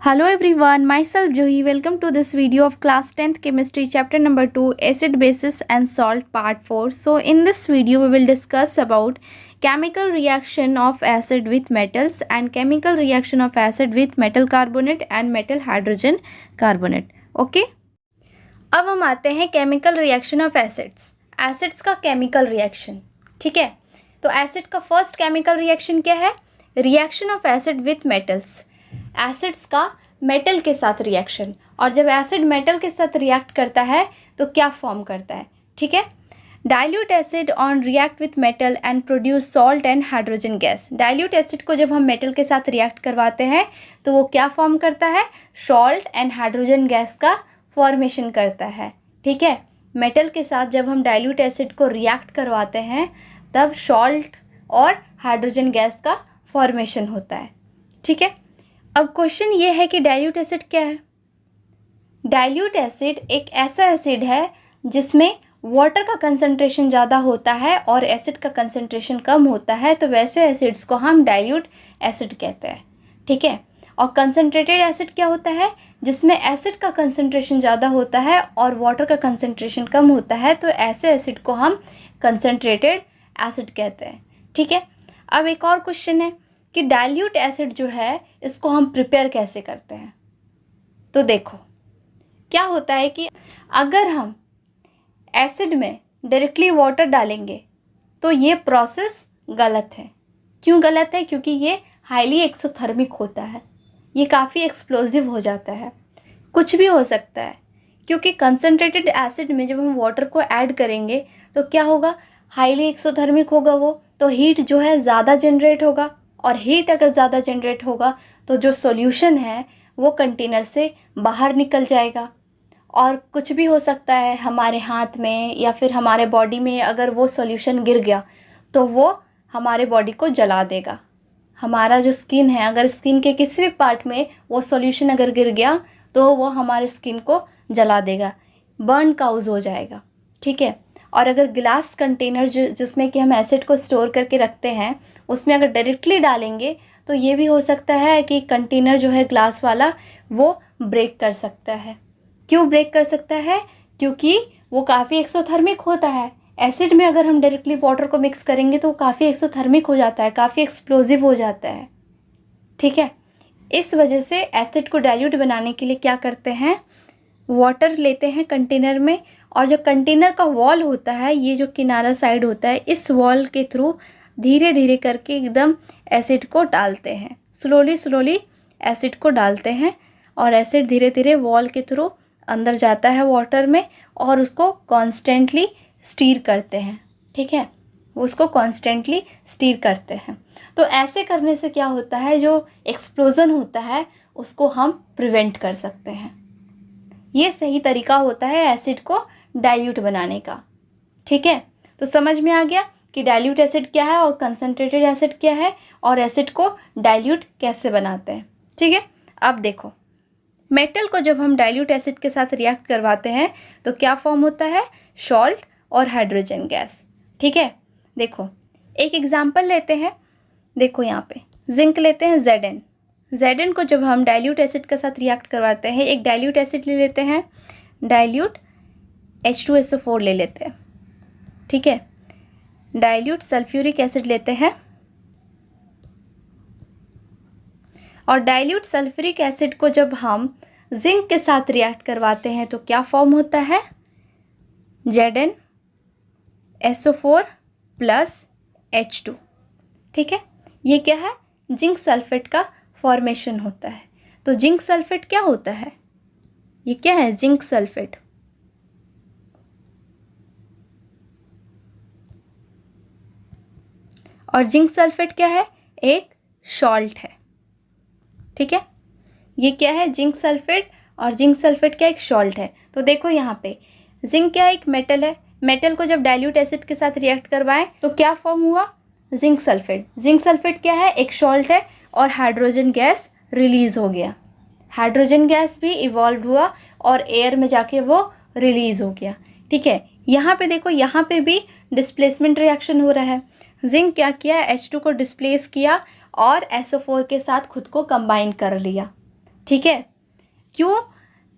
Hello everyone, myself Juhi. Welcome to this video of class 10th chemistry chapter number 2 acid bases and salt part 4. So in this video we will discuss about chemical reaction of acid with metals and chemical reaction of acid with metal carbonate and metal hydrogen carbonate. Okay? अब हम आते हैं chemical reaction of acids. Acids का chemical reaction. ठीक है, तो acid का first chemical reaction क्या है? Reaction of acid with metals. Acids का मेटल के साथ रिएक्शन. और जब एसिड मेटल के साथ रिएक्ट करता है तो क्या फॉर्म करता है? ठीक है, dilute acid on react with metal and produce salt and hydrogen gas. Dilute acid को जब हम मेटल के साथ रिएक्ट करवाते हैं तो वो क्या फॉर्म करता है? सॉल्ट एंड हाइड्रोजन गैस का फॉर्मेशन करता है. ठीक है, मेटल के साथ जब हम डाइल्यूट एसिड को रिएक्ट करवाते हैं तब सॉल्ट और हाइड्रोजन गैस का फॉर्मेशन होता है. ठीक है, अब क्वेश्चन ये है कि डाइल्यूट एसिड क्या है? डाइल्यूट एसिड एक ऐसा एसिड है जिसमें वाटर का कंसंट्रेशन ज़्यादा होता है और एसिड का कंसंट्रेशन कम होता है, तो वैसे एसिड्स को हम डाइल्यूट एसिड कहते हैं. ठीक है, और कंसंट्रेटेड एसिड क्या होता है? जिसमें एसिड का कंसंट्रेशन ज़्यादा होता है और वाटर का कंसंट्रेशन कम होता है, तो ऐसे एसिड को हम कंसंट्रेटेड एसिड कहते हैं. ठीक है, अब एक और क्वेश्चन है कि डाइल्यूट एसिड जो है इसको हम प्रिपेयर कैसे करते हैं. तो देखो क्या होता है कि अगर हम एसिड में डायरेक्टली वाटर डालेंगे तो ये प्रोसेस गलत है. क्यों गलत है? क्योंकि ये हाईली एक्सोथर्मिक होता है, ये काफ़ी एक्सप्लोजिव हो जाता है, कुछ भी हो सकता है. क्योंकि कंसनट्रेटेड एसिड में जब हम वाटर को ऐड करेंगे तो क्या होगा? हाईली एक्सोथर्मिक होगा वो, तो हीट जो है ज़्यादा जनरेट होगा, और हीट अगर ज़्यादा जनरेट होगा तो जो सॉल्यूशन है वो कंटेनर से बाहर निकल जाएगा. और कुछ भी हो सकता है, हमारे हाथ में या फिर हमारे बॉडी में अगर वो सॉल्यूशन गिर गया तो वो हमारे बॉडी को जला देगा. हमारा जो स्किन है, अगर स्किन के किसी भी पार्ट में वो सॉल्यूशन अगर गिर गया तो वो हमारे स्किन को जला देगा, बर्न काउज हो जाएगा. ठीक है, और अगर ग्लास कंटेनर जिसमें कि हम एसिड को स्टोर करके रखते हैं उसमें अगर डायरेक्टली डालेंगे तो ये भी हो सकता है कि कंटेनर जो है ग्लास वाला वो ब्रेक कर सकता है. क्यों ब्रेक कर सकता है? क्योंकि वो काफ़ी एक्सोथर्मिक होता है. एसिड में अगर हम डायरेक्टली वाटर को मिक्स करेंगे तो वो काफ़ी एक्सोथर्मिक हो जाता है, काफ़ी एक्सप्लोजिव हो जाता है. ठीक है, इस वजह से एसिड को डाइल्यूट बनाने के लिए क्या करते हैं? वाटर लेते हैं कंटेनर में, और जो कंटेनर का वॉल होता है, ये जो किनारा साइड होता है, इस वॉल के थ्रू धीरे धीरे करके एकदम एसिड को डालते हैं. स्लोली एसिड को डालते हैं और एसिड धीरे धीरे वॉल के थ्रू अंदर जाता है वाटर में और उसको कॉन्स्टेंटली स्टीर करते हैं. ठीक है, वो उसको कॉन्स्टेंटली स्टीर करते हैं. तो ऐसे करने से क्या होता है? जो एक्सप्लोजन होता है उसको हम प्रिवेंट कर सकते हैं. ये सही तरीका होता है एसिड को डाइल्यूट बनाने का. ठीक है, तो समझ में आ गया कि डाइल्यूट एसिड क्या है और कंसनट्रेटेड एसिड क्या है और एसिड को डाइल्यूट कैसे बनाते हैं. ठीक है, अब देखो मेटल को जब हम डाइल्यूट एसिड के साथ रिएक्ट करवाते हैं तो क्या फॉर्म होता है? सॉल्ट और हाइड्रोजन गैस. ठीक है, देखो एक एग्जांपल लेते हैं. देखो यहाँ पे जिंक लेते हैं Zn. Zn को जब हम डाइल्यूट एसिड के साथ रिएक्ट करवाते हैं, एक डाइल्यूट एसिड ले लेते हैं, डाइल्यूट H2SO4 ले लेते हैं. ठीक है, डाइल्यूट सल्फ्यूरिक एसिड लेते हैं, और डाइल्यूट सल्फ्यूरिक एसिड को जब हम जिंक के साथ रिएक्ट करवाते हैं तो क्या फॉर्म होता है? ZnSO4 plus H2. ठीक है, ये क्या है? जिंक सल्फेट का फॉर्मेशन होता है. तो जिंक सल्फेट क्या होता है? ये क्या है? Zinc sulphate. और जिंक सल्फेट क्या है? एक सॉल्ट है. ठीक है, ये क्या है? Zinc sulphate. और जिंक सल्फेट क्या? एक सॉल्ट है. तो देखो यहाँ पे जिंक क्या है? एक मेटल है. मेटल को जब डाइल्यूट एसिड के साथ रिएक्ट करवाएं तो क्या फॉर्म हुआ? Zinc sulphate. जिंक सल्फेट क्या है? एक सॉल्ट है, और हाइड्रोजन गैस रिलीज हो गया. हाइड्रोजन गैस भी इवॉल्व हुआ और एयर में जाके वो रिलीज हो गया. ठीक है, यहाँ पे देखो, यहाँ पे भी डिस्प्लेसमेंट रिएक्शन हो रहा है. जिंक क्या किया? H2 को डिस्प्लेस किया और SO4 के साथ खुद को कंबाइन कर लिया. ठीक है। क्यों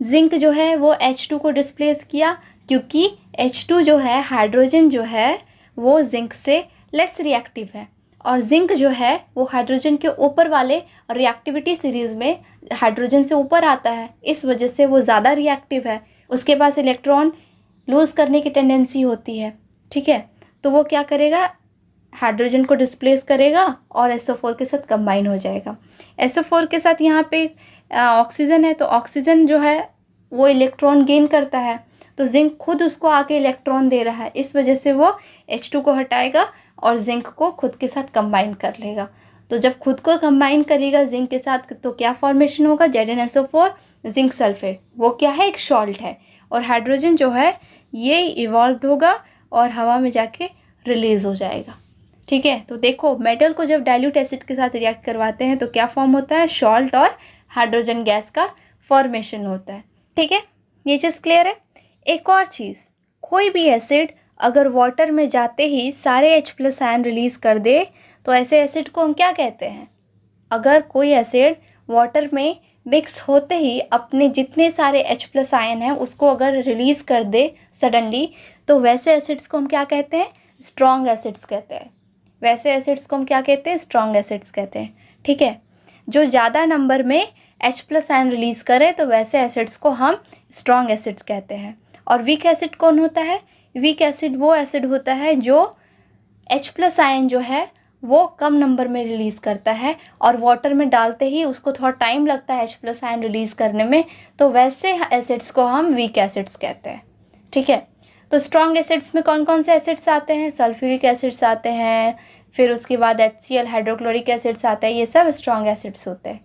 जिंक जो है वो H2 को डिस्प्लेस किया? क्योंकि H2 जो है हाइड्रोजन जो है वो जिंक से लेस रिएक्टिव है, और जिंक जो है वो हाइड्रोजन के ऊपर वाले रिएक्टिविटी सीरीज़ में हाइड्रोजन से ऊपर आता है, इस वजह से वो ज़्यादा रिएक्टिव है। उसके पास इलेक्ट्रॉन लूज़ करने की टेंडेंसी होती है, ठीक है। तो वो क्या करेगा, हाइड्रोजन को डिस्प्लेस करेगा और SO4 के साथ कंबाइन हो जाएगा। SO4 के साथ यहाँ पे ऑक्सीजन है, तो ऑक्सीजन जो है वो इलेक्ट्रॉन गेन करता है, तो जिंक खुद उसको आके इलेक्ट्रॉन दे रहा है, इस वजह से वो H2 को हटाएगा और जिंक को खुद के साथ कंबाइन कर लेगा। तो जब खुद को कंबाइन करेगा जिंक के साथ तो क्या फॉर्मेशन होगा, ZnSO4 जिंक सल्फेट। वो क्या है, एक सॉल्ट है, और हाइड्रोजन जो है ये इवॉल्व होगा और हवा में जाके रिलीज हो जाएगा, ठीक है। तो देखो मेटल को जब डाइल्यूट एसिड के साथ रिएक्ट करवाते हैं तो क्या फॉर्म होता है, सॉल्ट और हाइड्रोजन गैस का फॉर्मेशन होता है, ठीक है। ये चीज़ क्लियर है। एक और चीज़, कोई भी एसिड अगर वाटर में जाते ही सारे H+ आयन रिलीज़ कर दे तो ऐसे एसिड को हम क्या कहते हैं? अगर कोई एसिड वाटर में मिक्स होते ही अपने जितने सारे H+ आयन हैं उसको अगर रिलीज़ कर दे सडनली, तो वैसे एसिड्स को हम क्या कहते हैं, स्ट्रॉन्ग एसिड्स कहते हैं। वैसे एसिड्स को हम क्या कहते हैं, स्ट्रॉन्ग एसिड्स कहते हैं, ठीक है। जो ज़्यादा नंबर में H+ आयन रिलीज़ करे तो वैसे एसिड्स को हम स्ट्रॉन्ग एसिड्स कहते हैं। और वीक एसिड कौन होता है? वीक एसिड वो एसिड होता है जो H+ आयन जो है वो कम नंबर में रिलीज़ करता है और वाटर में डालते ही उसको थोड़ा टाइम लगता है H+ आयन रिलीज़ करने में, तो वैसे एसिड्स को हम वीक एसिड्स कहते हैं, ठीक है। तो स्ट्रॉन्ग एसिड्स में कौन कौन से एसिड्स आते हैं, सल्फ्यूरिक एसिड्स आते हैं, फिर उसके बाद HCl हाइड्रोक्लोरिक एसिड्स आते हैं, ये सब स्ट्रॉन्ग एसिड्स होते हैं,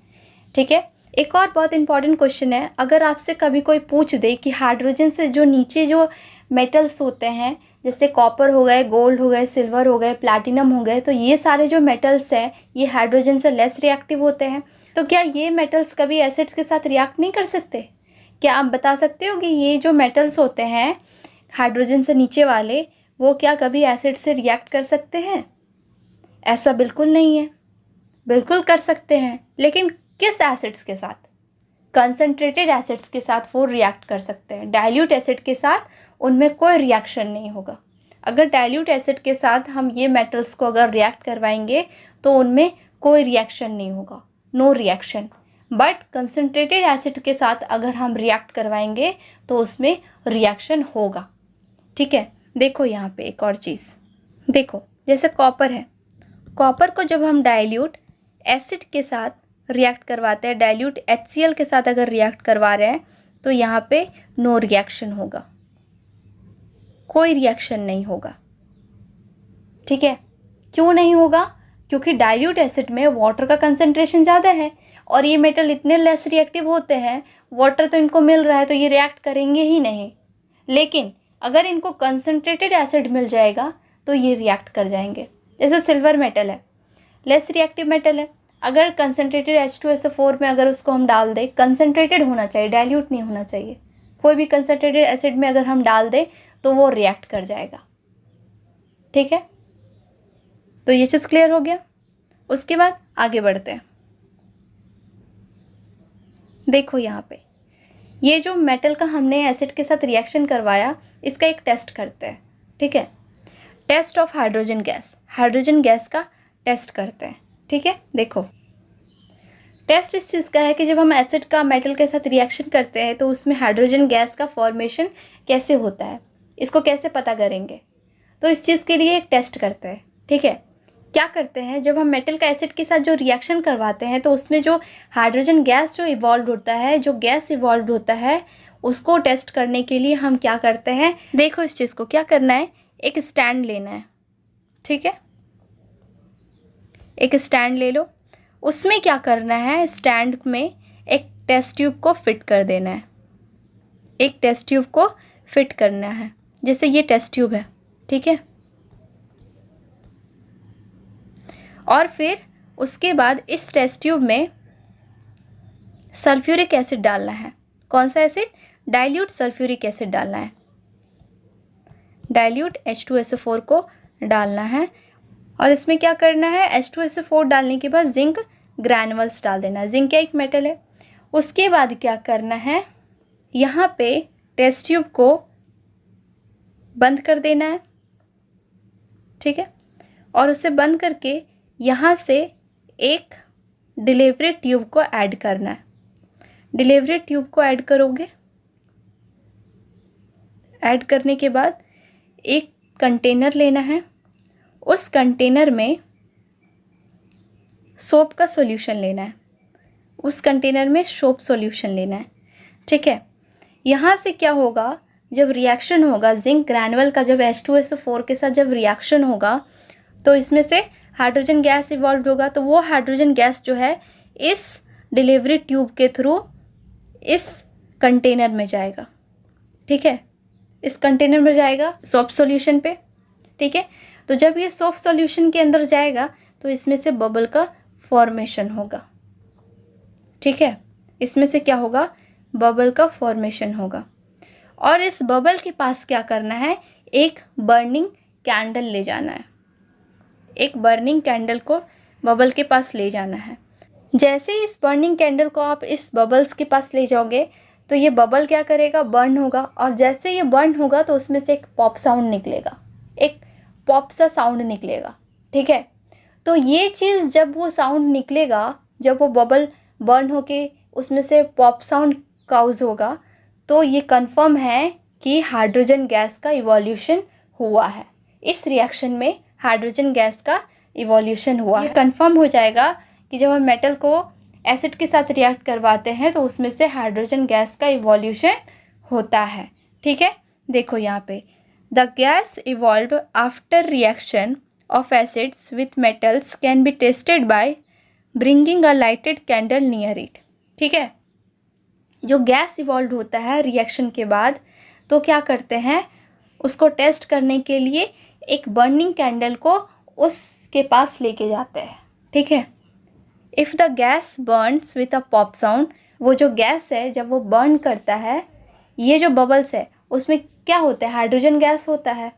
ठीक है। एक और बहुत इंपॉर्टेंट क्वेश्चन है, अगर आपसे कभी कोई पूछ दे कि हाइड्रोजन से जो नीचे जो मेटल्स होते हैं जैसे कॉपर हो गए, गोल्ड हो गए, सिल्वर हो गए, प्लैटिनम हो गए, तो ये सारे जो मेटल्स हैं ये हाइड्रोजन से लेस रिएक्टिव होते हैं, तो क्या ये मेटल्स कभी एसिड्स के साथ रिएक्ट नहीं कर सकते? क्या आप बता सकते हो कि ये जो मेटल्स होते हैं हाइड्रोजन से नीचे वाले वो क्या कभी एसिड से रिएक्ट कर सकते हैं? ऐसा बिल्कुल नहीं है, बिल्कुल कर सकते हैं, लेकिन किस एसिड्स के साथ? कंसनट्रेटेड एसिड्स के साथ वो रिएक्ट कर सकते हैं। डाइल्यूट एसिड के साथ उनमें कोई रिएक्शन नहीं होगा। अगर डाइल्यूट एसिड के साथ हम ये मेटल्स को अगर रिएक्ट करवाएंगे तो उनमें कोई रिएक्शन नहीं होगा, no reaction. But concentrated acid के साथ अगर हम रिएक्ट करवाएंगे तो उसमें रिएक्शन होगा, ठीक है। देखो यहाँ पे एक और चीज़ देखो, जैसे कॉपर है, कॉपर को जब हम डाइल्यूट एसिड के साथ रिएक्ट करवाते हैं, डाइल्यूट HCl के साथ अगर रिएक्ट करवा रहे हैं तो यहाँ पे नो रिएक्शन होगा, कोई रिएक्शन नहीं होगा, ठीक है। क्यों नहीं होगा? क्योंकि डाइल्यूट एसिड में वाटर का कंसंट्रेशन ज़्यादा है और ये मेटल इतने लेस रिएक्टिव होते हैं, वाटर तो इनको मिल रहा है तो ये रिएक्ट करेंगे ही नहीं। लेकिन अगर इनको कंसंट्रेटेड एसिड मिल जाएगा तो ये रिएक्ट कर जाएंगे। जैसे सिल्वर मेटल है, लेस रिएक्टिव मेटल है, अगर कंसनट्रेटेड H2SO4 में अगर उसको हम डाल दें, कंसनट्रेटेड होना चाहिए, डाइल्यूट नहीं होना चाहिए। कोई भी कंसनट्रेटेड एसिड में अगर हम डाल दें तो वो रिएक्ट कर जाएगा, ठीक है। तो ये चीज़ क्लियर हो गया। उसके बाद आगे बढ़ते हैं। देखो यहाँ पे ये जो मेटल का हमने एसिड के साथ रिएक्शन करवाया, इसका एक टेस्ट करते हैं, ठीक है। Test of hydrogen gas, hydrogen gas का टेस्ट करते हैं, ठीक है। देखो टेस्ट इस चीज़ का है कि जब हम एसिड का मेटल के साथ रिएक्शन करते हैं तो उसमें हाइड्रोजन गैस का फॉर्मेशन कैसे होता है, इसको कैसे पता करेंगे। तो इस चीज़ के लिए एक टेस्ट करते हैं, ठीक है। क्या करते हैं, जब हम मेटल का एसिड के साथ जो रिएक्शन करवाते हैं तो उसमें जो हाइड्रोजन गैस जो इवॉल्व होता है, जो गैस इवॉल्व होता है, उसको टेस्ट करने के लिए हम क्या करते हैं, देखो इस चीज़ को क्या करना है, एक स्टैंड लेना है, ठीक है। एक स्टैंड ले लो, उसमें क्या करना है, स्टैंड में एक टेस्ट ट्यूब को फिट कर देना है, एक टेस्ट ट्यूब को फिट करना है। जैसे ये टेस्ट ट्यूब है, ठीक है। और फिर उसके बाद इस टेस्ट ट्यूब में सल्फ्यूरिक एसिड डालना है। कौन सा एसिड? डाइल्यूट सल्फ्यूरिक एसिड डालना है, डाइल्यूट H2SO4 को डालना है। और इसमें क्या करना है, H2SO4 डालने के बाद जिंक ग्रैनुअल्स डाल देना है। जिंक क्या एक मेटल है, उसके बाद क्या करना है, यहाँ पे टेस्ट ट्यूब को बंद कर देना है, ठीक है। और उसे बंद करके यहाँ से एक डिलीवरी ट्यूब को ऐड करना है। डिलीवरी ट्यूब को ऐड करोगे, ऐड करने के बाद एक कंटेनर लेना है, उस कंटेनर में सोप का सॉल्यूशन लेना है, उस कंटेनर में सोप सॉल्यूशन लेना है, ठीक है। यहाँ से क्या होगा, जब रिएक्शन होगा जिंक ग्रैनुअल का, जब H2SO4 के साथ जब रिएक्शन होगा तो इसमें से हाइड्रोजन गैस इवॉल्व होगा। तो वो हाइड्रोजन गैस जो है इस डिलीवरी ट्यूब के थ्रू इस कंटेनर में जाएगा, ठीक है। इस कंटेनर में जाएगा सोप सॉल्यूशन पे, ठीक है। तो जब ये सोप सॉल्यूशन के अंदर जाएगा तो इसमें से बबल का फॉर्मेशन होगा, ठीक है। इसमें से क्या होगा, बबल का फॉर्मेशन होगा। और इस बबल के पास क्या करना है, एक बर्निंग कैंडल ले जाना है, एक बर्निंग कैंडल को बबल के पास ले जाना है। जैसे ही इस बर्निंग कैंडल को आप इस बबल्स के पास ले जाओगे तो ये बबल क्या करेगा, बर्न होगा। और जैसे ये बर्न होगा तो उसमें से एक पॉप साउंड निकलेगा, एक पॉप सा साउंड निकलेगा, ठीक है। तो ये चीज़ जब वो साउंड निकलेगा, जब वो बबल बर्न होके उसमें से पॉप साउंड काउज होगा, तो ये कंफर्म है कि हाइड्रोजन गैस का इवोल्यूशन हुआ है। इस रिएक्शन में हाइड्रोजन गैस का इवोल्यूशन हुआ है। कंफर्म हो जाएगा कि जब हम मेटल को एसिड के साथ रिएक्ट करवाते हैं तो उसमें से हाइड्रोजन गैस का इवोल्यूशन होता है, ठीक है। देखो यहाँ पे, the gas evolve after reaction of acids with metals can be tested by bringing a lighted candle near it, ठीक है। जो गैस इवॉल्व होता है रिएक्शन के बाद, तो क्या करते हैं, उसको टेस्ट करने के लिए एक बर्निंग कैंडल को उसके पास लेके जाते हैं, ठीक है। If the gas Burns with a pop sound, वो जो गैस है जब वो बर्न करता है, ये जो बबल्स है उसमें क्या होता है, हाइड्रोजन गैस होता है।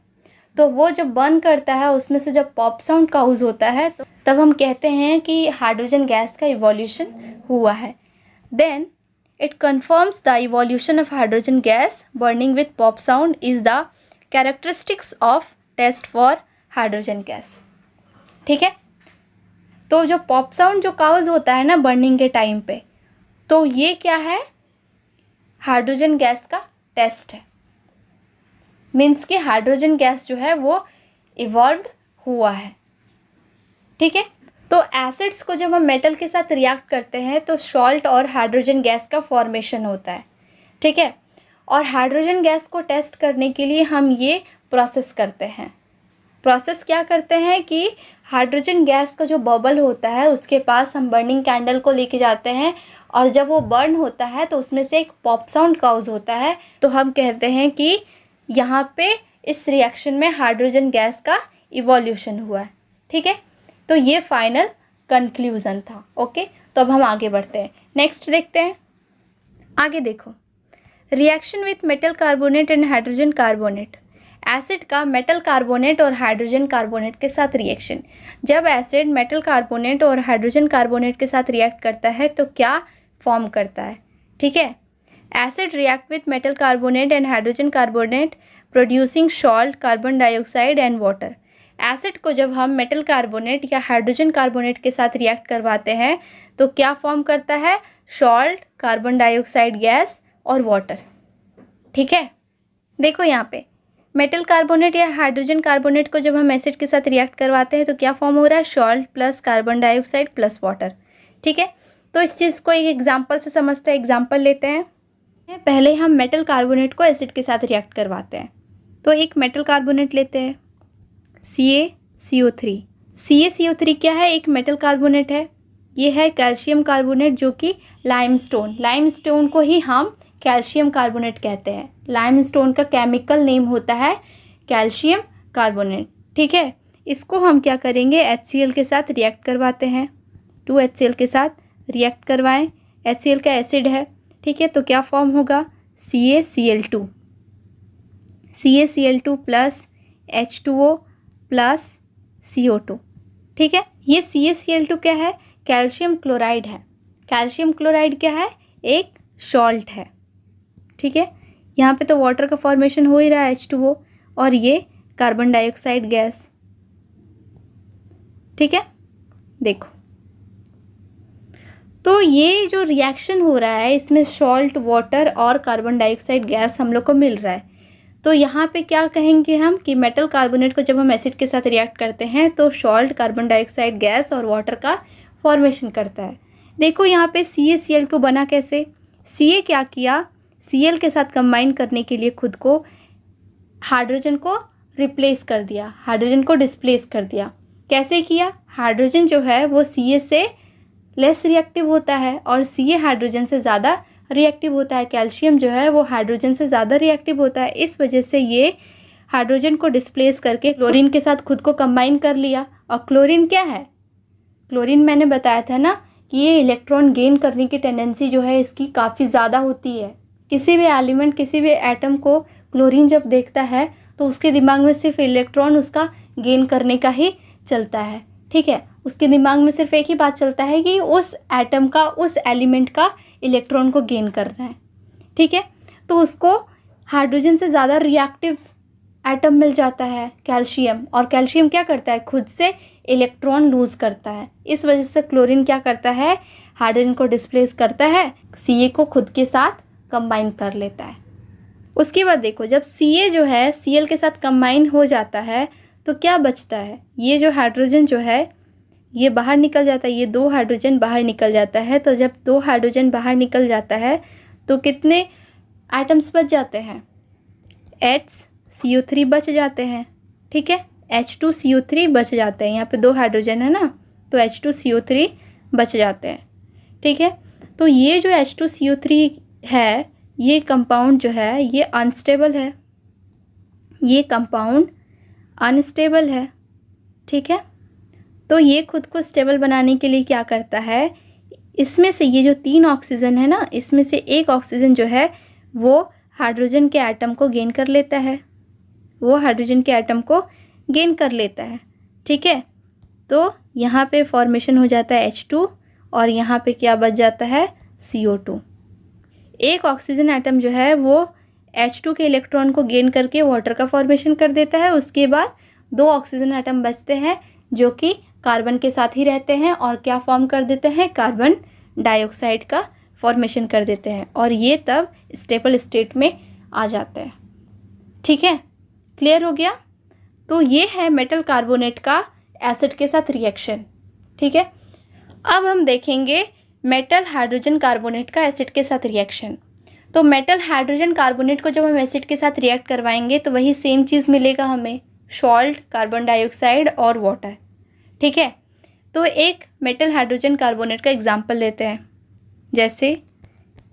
तो वो जब बर्न करता है उसमें से जब पॉप साउंड काउज होता है तो तब हम कहते हैं कि हाइड्रोजन गैस का इवोल्यूशन हुआ है। Then it confirms the evolution of hydrogen gas burning with pop sound is the characteristics of test for hydrogen gas, ठीक है। तो जो पॉप साउंड जो काउज होता है ना बर्निंग के टाइम पे, तो ये क्या है, हाइड्रोजन गैस का टेस्ट है। मीन्स कि हाइड्रोजन गैस जो है वो इवॉल्व हुआ है, ठीक है। तो एसिड्स को जब हम मेटल के साथ रिएक्ट करते हैं तो सॉल्ट और हाइड्रोजन गैस का फॉर्मेशन होता है, ठीक है। और हाइड्रोजन गैस को टेस्ट करने के लिए हम ये प्रोसेस करते हैं। प्रोसेस क्या करते हैं कि हाइड्रोजन गैस का जो बबल होता है उसके पास हम बर्निंग कैंडल को लेके जाते हैं, और जब वो बर्न होता है तो उसमें से एक पॉप साउंड काउज होता है। तो हम कहते हैं कि यहाँ पे इस रिएक्शन में हाइड्रोजन गैस का इवोल्यूशन हुआ है, ठीक है। तो ये फाइनल कंक्लूज़न था, ओके। तो अब हम आगे बढ़ते हैं, नेक्स्ट देखते हैं। आगे देखो, reaction with metal carbonate and hydrogen carbonate. Acid का मेटल कार्बोनेट और हाइड्रोजन कार्बोनेट के साथ रिएक्शन। जब एसिड मेटल कार्बोनेट और हाइड्रोजन कार्बोनेट के साथ रिएक्ट करता है तो क्या फॉर्म करता है, ठीक है। Acid react with metal carbonate and hydrogen carbonate producing salt, carbon dioxide and water. Acid को जब हम मेटल कार्बोनेट या हाइड्रोजन कार्बोनेट के साथ रिएक्ट करवाते हैं तो क्या फॉर्म करता है, सॉल्ट, कार्बन डाइऑक्साइड गैस और वाटर, ठीक है। देखो यहाँ पे मेटल कार्बोनेट या हाइड्रोजन कार्बोनेट को जब हम एसिड के साथ रिएक्ट करवाते हैं तो क्या फॉर्म हो रहा है, salt plus carbon dioxide plus water, ठीक है। तो इस चीज़ को एक एग्जांपल से समझते हैं, एग्जांपल लेते हैं। पहले हम मेटल कार्बोनेट को एसिड के साथ रिएक्ट करवाते हैं। तो एक मेटल कार्बोनेट लेते हैं, CaCO3। CaCO3 क्या है, एक मेटल कार्बोनेट है। ये है कैल्शियम कार्बोनेट जो कि लाइमस्टोन को ही हम कैल्शियम कार्बोनेट कहते हैं। लाइमस्टोन का केमिकल नेम होता है कैल्शियम कार्बोनेट, ठीक है। इसको हम क्या करेंगे, HCl के साथ रिएक्ट करवाते हैं। 2HCl के साथ रिएक्ट करवाएं, HCl का एसिड है, ठीक है। तो क्या फॉर्म होगा, CaCl2 plus H2O plus CO2, ठीक है। ये CaCl2 क्या है, कैल्शियम क्लोराइड है। कैल्शियम क्लोराइड क्या है, एक सॉल्ट है। ठीक है, यहाँ पे तो वाटर का फॉर्मेशन हो ही रहा है H2O, और ये कार्बन डाइऑक्साइड गैस। ठीक है, देखो तो ये जो रिएक्शन हो रहा है इसमें सॉल्ट, वाटर और कार्बन डाइऑक्साइड गैस हम लोग को मिल रहा है। तो यहाँ पे क्या कहेंगे हम कि मेटल कार्बोनेट को जब हम एसिड के साथ रिएक्ट करते हैं तो सॉल्ट, कार्बन डाइऑक्साइड गैस और वाटर का फॉर्मेशन करता है। देखो यहाँ पे CaCl2 बना कैसे? Ca क्या किया, Cl के साथ कंबाइन करने के लिए खुद को हाइड्रोजन को रिप्लेस कर दिया, हाइड्रोजन को डिस्प्लेस कर दिया। कैसे किया? हाइड्रोजन जो है वो Ca से लेस रिएक्टिव होता है और Ca हाइड्रोजन से ज़्यादा रिएक्टिव होता है। कैल्शियम जो है वो हाइड्रोजन से ज़्यादा रिएक्टिव होता है। इस वजह से ये हाइड्रोजन को डिस्प्लेस करके क्लोरीन के साथ खुद को कंबाइन कर लिया। और क्लोरीन क्या है? क्लोरीन मैंने बताया था ना कि ये इलेक्ट्रॉन गेन करने की टेंडेंसी जो है इसकी काफ़ी ज़्यादा होती है। किसी भी एलिमेंट, किसी भी एटम को क्लोरीन जब देखता है तो उसके दिमाग में सिर्फ इलेक्ट्रॉन उसका गेन करने का ही चलता है। ठीक है, उसके दिमाग में सिर्फ एक ही बात चलता है कि उस एटम का, उस एलिमेंट का इलेक्ट्रॉन को गेन करना है। ठीक है, तो उसको हाइड्रोजन से ज़्यादा रिएक्टिव एटम मिल जाता है कैल्शियम, और कैल्शियम क्या करता है? खुद से इलेक्ट्रॉन लूज़ करता है। इस वजह से क्लोरीन क्या करता है? हाइड्रोजन को डिस्प्लेस करता है, Ca को खुद के साथ कंबाइन कर लेता है। उसके बाद देखो जब Ca जो है Cl के साथ कंबाइन हो जाता है तो क्या बचता है? ये जो हाइड्रोजन जो है ये बाहर निकल जाता है, ये 2 हाइड्रोजन बाहर निकल जाता है। तो जब 2 हाइड्रोजन बाहर निकल जाता है तो कितने एटम्स बच जाते हैं? HCO3 बच जाते हैं। ठीक है, H2CO3 बच जाते हैं। यहाँ पे 2 हाइड्रोजन है ना, तो H2CO3 बच जाते हैं। ठीक है, तो ये जो H2CO3 है ये कंपाउंड जो है ये अनस्टेबल है, ये कंपाउंड अनस्टेबल है। ठीक है, तो ये खुद को स्टेबल बनाने के लिए क्या करता है? इसमें से ये जो 3 ऑक्सीजन है ना, इसमें से एक ऑक्सीजन जो है वो हाइड्रोजन के एटम को गेन कर लेता है, वो हाइड्रोजन के एटम को गेन कर लेता है। ठीक है, तो यहाँ पे फॉर्मेशन हो जाता है H2 और यहाँ पे क्या बच जाता है? CO2। एक ऑक्सीजन एटम जो है वो H2 के इलेक्ट्रॉन को गेन करके वाटर का फॉर्मेशन कर देता है। उसके बाद 2 ऑक्सीजन एटम बचते हैं जो कि कार्बन के साथ ही रहते हैं और क्या फॉर्म कर देते हैं? कार्बन डाइऑक्साइड का फॉर्मेशन कर देते हैं, और ये तब स्टेबल स्टेट में आ जाता है। ठीक है, क्लियर हो गया? तो ये है मेटल कार्बोनेट का एसिड के साथ रिएक्शन। ठीक है, अब हम देखेंगे मेटल हाइड्रोजन कार्बोनेट का एसिड के साथ रिएक्शन। तो मेटल हाइड्रोजन कार्बोनेट को जब हम एसिड के साथ रिएक्ट करवाएंगे तो वही सेम चीज़ मिलेगा हमें, सॉल्ट, कार्बन डाइऑक्साइड और वाटर। ठीक है, तो एक मेटल हाइड्रोजन कार्बोनेट का एग्जांपल लेते हैं, जैसे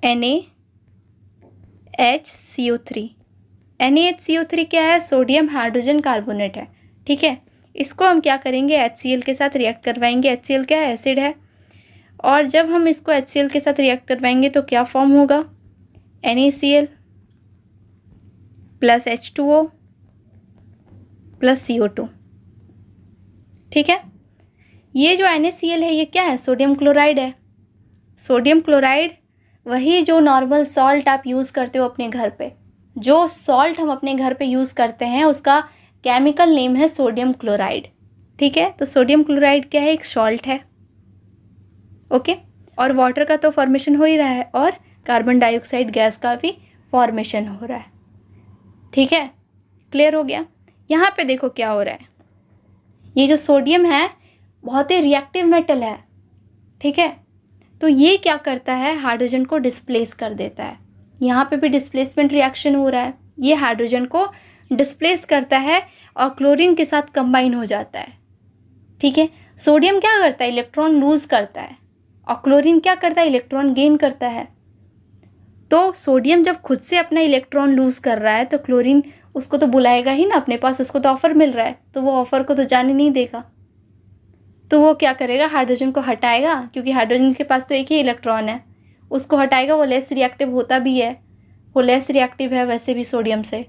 NaHCO3। NaHCO3 क्या है? सोडियम हाइड्रोजन कार्बोनेट है। ठीक है, इसको हम क्या करेंगे? HCl के साथ रिएक्ट करवाएंगे। HCl क्या है? एसिड है। और जब हम इसको HCl के साथ रिएक्ट करवाएंगे तो क्या फॉर्म होगा? NaCl plus H2O plus CO2। ठीक है, ये जो NaCl है ये क्या है? सोडियम क्लोराइड है। सोडियम क्लोराइड वही जो नॉर्मल सॉल्ट आप यूज़ करते हो अपने घर पे, जो सॉल्ट हम अपने घर पे यूज़ करते हैं उसका केमिकल नेम है सोडियम क्लोराइड। ठीक है, तो सोडियम क्लोराइड क्या है? एक सॉल्ट है। ओके, और वाटर का तो फॉर्मेशन हो ही रहा है और कार्बन डाइऑक्साइड गैस का भी फॉर्मेशन हो रहा है। ठीक है, क्लियर हो गया? यहाँ पे देखो क्या हो रहा है, ये जो सोडियम है बहुत ही रिएक्टिव मेटल है। ठीक है, तो ये क्या करता है? हाइड्रोजन को डिस्प्लेस कर देता है। यहाँ पे भी डिस्प्लेसमेंट रिएक्शन हो रहा है, ये हाइड्रोजन को डिस्प्लेस करता है और क्लोरीन के साथ कंबाइन हो जाता है। ठीक है, सोडियम क्या करता है? इलेक्ट्रॉन लूज़ करता है, और क्लोरीन क्या करता है? इलेक्ट्रॉन गेन करता है। तो सोडियम जब खुद से अपना इलेक्ट्रॉन लूज़ कर रहा है तो क्लोरीन उसको तो बुलाएगा ही ना अपने पास, उसको तो ऑफ़र मिल रहा है, तो वो ऑफ़र को तो जाने नहीं देगा। तो वो क्या करेगा? हाइड्रोजन को हटाएगा, क्योंकि हाइड्रोजन के पास तो एक ही इलेक्ट्रॉन है, उसको हटाएगा। वो लेस रिएक्टिव होता भी है, वो लेस रिएक्टिव है वैसे भी सोडियम से।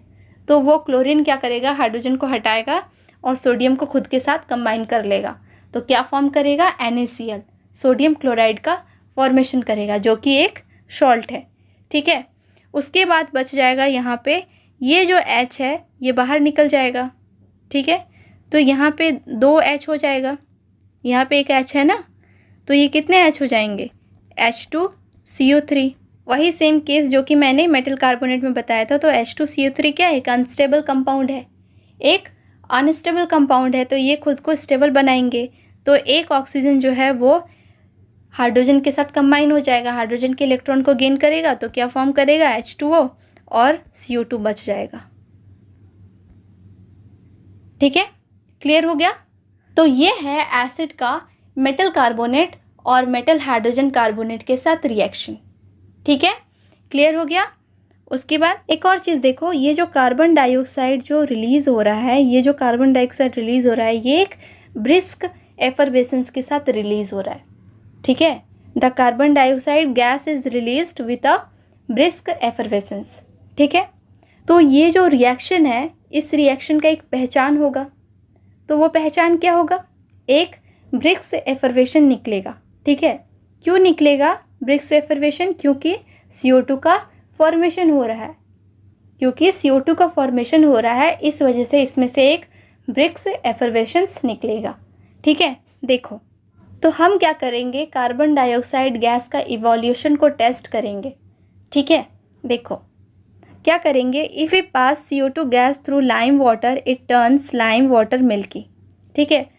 तो वो क्लोरीन क्या करेगा? हाइड्रोजन को हटाएगा और सोडियम को खुद के साथ कंबाइन कर लेगा। तो क्या फॉर्म करेगा? NaCl, सोडियम क्लोराइड का फॉर्मेशन करेगा, जो कि एक सॉल्ट है, ठीक है। उसके बाद बच जाएगा यहाँ पे ये जो H है ये बाहर निकल जाएगा, ठीक है। तो यहाँ पे 2 H हो जाएगा, यहाँ पे एक H है ना, तो ये कितने H हो जाएंगे, H2CO3। वही सेम केस जो कि मैंने मेटल कार्बोनेट में बताया था। तो H2CO3 क्या है, एक अनस्टेबल कंपाउंड है, एक अनस्टेबल कंपाउंड है, तो ये खुद को स्टेबल बनाएंगे। तो एक ऑक्सीजन जो है वो हाइड्रोजन के साथ कंबाइन हो जाएगा, हाइड्रोजन के इलेक्ट्रॉन को गेन करेगा, तो क्या फॉर्म करेगा, H2O और CO2 बच जाएगा, ठीक है। क्लियर हो गया। तो ये है एसिड का मेटल कार्बोनेट और मेटल हाइड्रोजन कार्बोनेट के साथ रिएक्शन, ठीक है। क्लियर हो गया। उसके बाद एक और चीज़ देखो, ये जो कार्बन डाइऑक्साइड जो रिलीज़ हो रहा है, ये जो कार्बन डाइऑक्साइड रिलीज़ हो रहा है, ये एक ब्रिस्क एफरवेसेंस के साथ रिलीज़ हो रहा है, ठीक है। The carbon dioxide gas is released with a brisk effervescence, ठीक है। तो ये जो रिएक्शन है, इस रिएक्शन का एक पहचान होगा। तो वो पहचान क्या होगा, एक ब्रिस्क एफरवेशन निकलेगा, ठीक है। क्यों निकलेगा ब्रिस्क एफरवेशन, क्योंकि CO2 का फॉर्मेशन हो रहा है, क्योंकि CO2 का फॉर्मेशन हो रहा है, इस वजह से इसमें से एक ब्रिस्क एफरवेशंस निकलेगा, ठीक है। देखो, तो हम क्या करेंगे, कार्बन डाइऑक्साइड गैस का इवोल्यूशन को टेस्ट करेंगे, ठीक है। देखो क्या करेंगे, if we pass CO2 gas through lime water it turns lime water milky, ठीक है।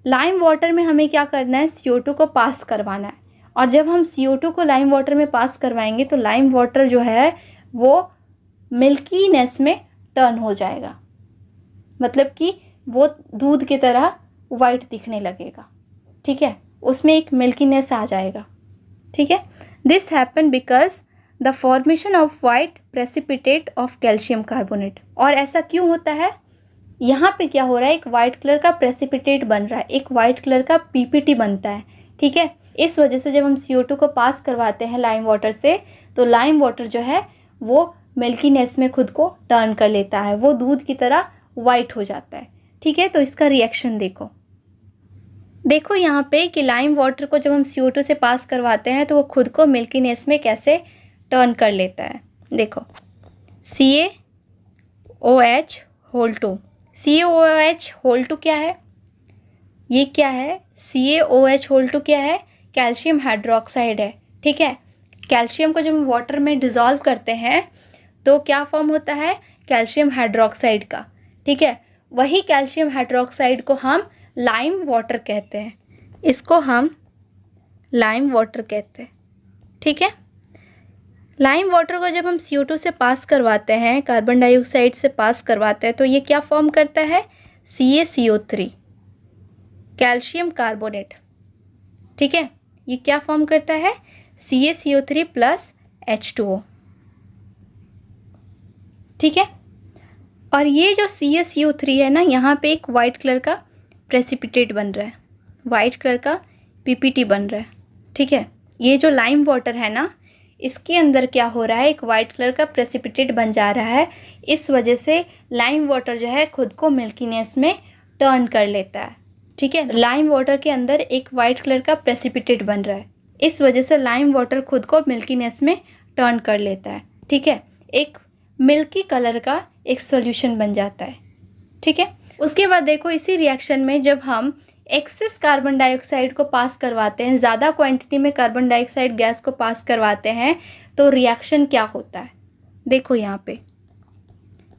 लाइम वाटर में हमें क्या करना है, CO2 को पास करवाना है, और जब हम CO2 को लाइम वाटर में पास करवाएंगे तो लाइम वाटर जो है वो मिल्कीनेस में टर्न हो जाएगा, मतलब कि वो दूध की तरह वाइट दिखने लगेगा, ठीक है, उसमें एक मिल्कीनेस आ जाएगा, ठीक है। This happen because the formation of white precipitate of calcium carbonate. और ऐसा क्यों होता है, यहाँ पे क्या हो रहा है, एक वाइट कलर का प्रेसिपिटेट बन रहा है, एक वाइट कलर का PPT बनता है, ठीक है। इस वजह से जब हम CO2 को पास करवाते हैं लाइम वाटर से, तो लाइम वाटर जो है वो मिल्कीनेस में खुद को टर्न कर लेता है, वो दूध की तरह वाइट हो जाता है, ठीक है। तो इसका रिएक्शन देखो यहाँ पे कि लाइम वाटर को जब हम CO2 से पास करवाते हैं तो वो खुद को मिल्कीनेस में कैसे टर्न कर लेता है। देखो CaOH होल 2, CaOH होल 2 क्या है, ये क्या है, CaOH होल 2 क्या है, कैल्शियम हाइड्रोक्साइड है, ठीक है। कैल्शियम को जब हम वाटर में डिज़ोल्व करते हैं तो क्या फॉर्म होता है, कैल्शियम हाइड्रोक्साइड का, ठीक है। वही कैल्शियम हाइड्रोक्साइड को हम लाइम वाटर कहते हैं, इसको हम लाइम वाटर कहते हैं, ठीक है। लाइम वाटर को जब हम CO2 से पास करवाते हैं, कार्बन डाइऑक्साइड से पास करवाते हैं, तो ये क्या फॉर्म करता है, CaCO3 कैल्शियम कार्बोनेट, ठीक है। ये क्या फॉर्म करता है, CaCO3 प्लस H2O, ठीक है। और ये जो CaCO3 है ना, यहाँ पे एक वाइट कलर का प्रेसिपिटेट बन रहा है, वाइट कलर का PPT बन रहा है, ठीक है। ये जो लाइम वाटर है ना, इसके अंदर क्या हो रहा है, एक वाइट कलर का प्रेसिपिटेट बन जा रहा है, इस वजह से लाइम वाटर जो है खुद को मिल्कीनेस में टर्न कर लेता है, ठीक है। लाइम वाटर के अंदर एक वाइट कलर का प्रेसिपिटेट बन रहा है, इस वजह से लाइम वाटर खुद को मिल्कीनेस में टर्न कर लेता है, ठीक है। एक मिल्की कलर का एक सॉल्यूशन बन जाता है, ठीक है। उसके बाद देखो, इसी रिएक्शन में जब हम एक्सेस कार्बन डाइऑक्साइड को पास करवाते हैं, ज़्यादा क्वांटिटी में कार्बन डाइऑक्साइड गैस को पास करवाते हैं, तो रिएक्शन क्या होता है। देखो यहाँ पे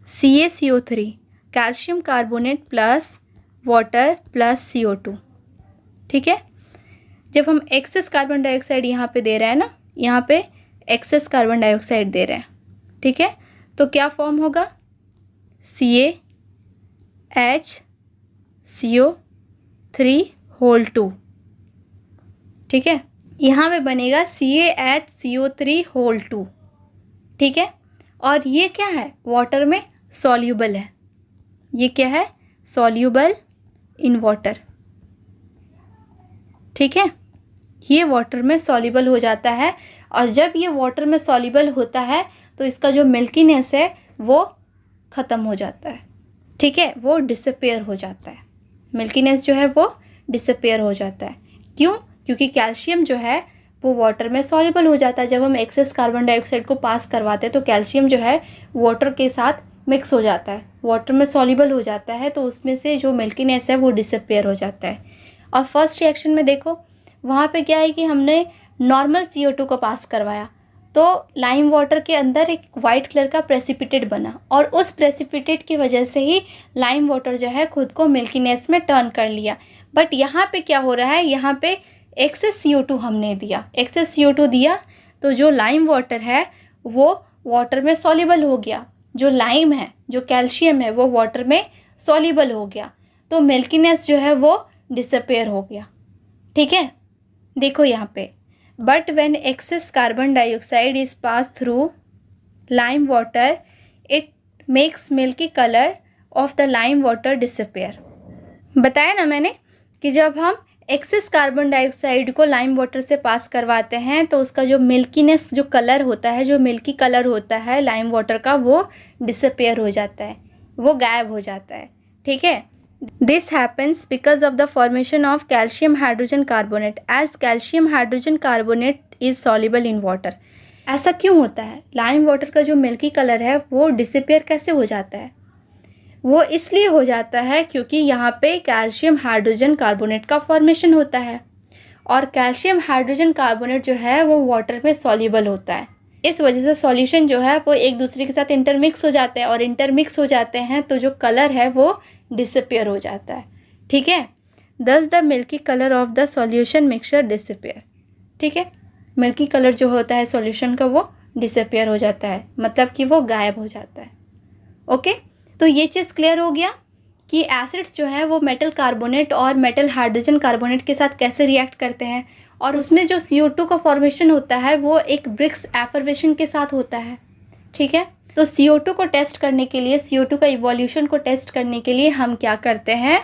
CaCO3 calcium carbonate plus water plus CO2, ठीक है। जब हम एक्सेस कार्बन डाइऑक्साइड यहाँ पे दे रहे हैं ना, यहाँ पे एक्सेस कार्बन डाइऑक्साइड दे रहे हैं, ठीक है, तो क्या फॉर्म होगा, CaHCO3 होल 2, ठीक है। यहाँ पे बनेगा CaHCO3 होल 2, ठीक है। और ये क्या है, वाटर में सॉल्यूबल है, ये क्या है, सॉल्यूबल इन वाटर, ठीक है। ये वाटर में सॉल्यूबल हो जाता है, और जब ये वाटर में सॉल्यूबल होता है तो इसका जो मिल्कीनेस है वो ख़त्म हो जाता है, ठीक है, वो डिसअपेयर हो जाता है, मिल्कीनेस जो है वो डिसअपेयर हो जाता है। क्यों, क्योंकि कैल्शियम जो है वो वाटर में सॉल्युबल हो जाता है। जब हम एक्सेस कार्बन डाइऑक्साइड को पास करवाते हैं तो कैल्शियम जो है वाटर के साथ मिक्स हो जाता है, वाटर में सॉल्युबल हो जाता है, तो उसमें से जो मिल्कीनेस है वो डिसअपियर हो जाता है। और फर्स्ट रिएक्शन में देखो वहाँ पे क्या है कि हमने नॉर्मल CO2 को पास करवाया तो लाइम वाटर के अंदर एक वाइट कलर का प्रेसिपिटेट बना, और उस प्रेसिपिटेट की वजह से ही लाइम वाटर जो है खुद को मिल्कीनेस में टर्न कर लिया। बट यहाँ पे क्या हो रहा है, यहाँ पे एक्सेस CO2 हमने दिया, एक्सेस CO2 दिया तो जो लाइम वाटर है वो वाटर में सॉल्युबल हो गया, जो लाइम है, जो कैल्शियम है वो वाटर में सॉल्युबल हो गया, तो मिल्कीनेस जो है वो डिसअपियर हो गया। ठीक है, देखो यहाँ पे, but when excess carbon dioxide is pass through lime water it makes milky colour of the lime water disappear. बताया ना मैंने कि जब हम एक्सेस कार्बन डाइऑक्साइड को लाइम वाटर से पास करवाते हैं तो उसका जो मिल्कीनेस, जो कलर होता है, जो मिल्की कलर होता है लाइम वाटर का, वो डिसअपियर हो जाता है, वो गायब हो जाता है। ठीक है, this happens because of the formation of calcium hydrogen carbonate as calcium hydrogen carbonate is soluble in water. ऐसा क्यों होता है, लाइम वाटर का जो मिल्की कलर है वो डिसअपियर कैसे हो जाता है? वो इसलिए हो जाता है क्योंकि यहाँ पे कैल्शियम हाइड्रोजन कार्बोनेट का फॉर्मेशन होता है, और कैल्शियम हाइड्रोजन कार्बोनेट जो है वो वाटर में सॉल्युबल होता है। इस वजह से सॉल्यूशन जो है वो एक दूसरे के साथ इंटरमिक्स हो जाते हैं, और इंटरमिक्स हो जाते हैं तो जो कलर है वो डिसअपियर हो जाता है। ठीक है, दस the milky colour of the solution mixture disappear. ठीक है, मिल्की कलर जो होता है सॉल्यूशन का वो डिसअपियर हो जाता है, मतलब कि वो गायब हो जाता है। ओके, तो ये चीज़ क्लियर हो गया कि एसिड्स जो है वो मेटल कार्बोनेट और मेटल हाइड्रोजन कार्बोनेट के साथ कैसे रिएक्ट करते हैं, और उसमें जो CO2 का फॉर्मेशन होता है वो एक ब्रिक्स एफर्वेशन के साथ होता है। ठीक है, तो CO2 को टेस्ट करने के लिए, CO2 का इवोल्यूशन को टेस्ट करने के लिए हम क्या करते हैं,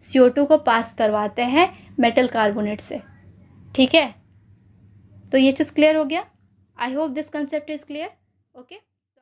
CO2 को पास करवाते हैं मेटल कार्बोनेट से। ठीक है, तो ये चीज़ क्लियर हो गया। I hope this concept is clear. Okay.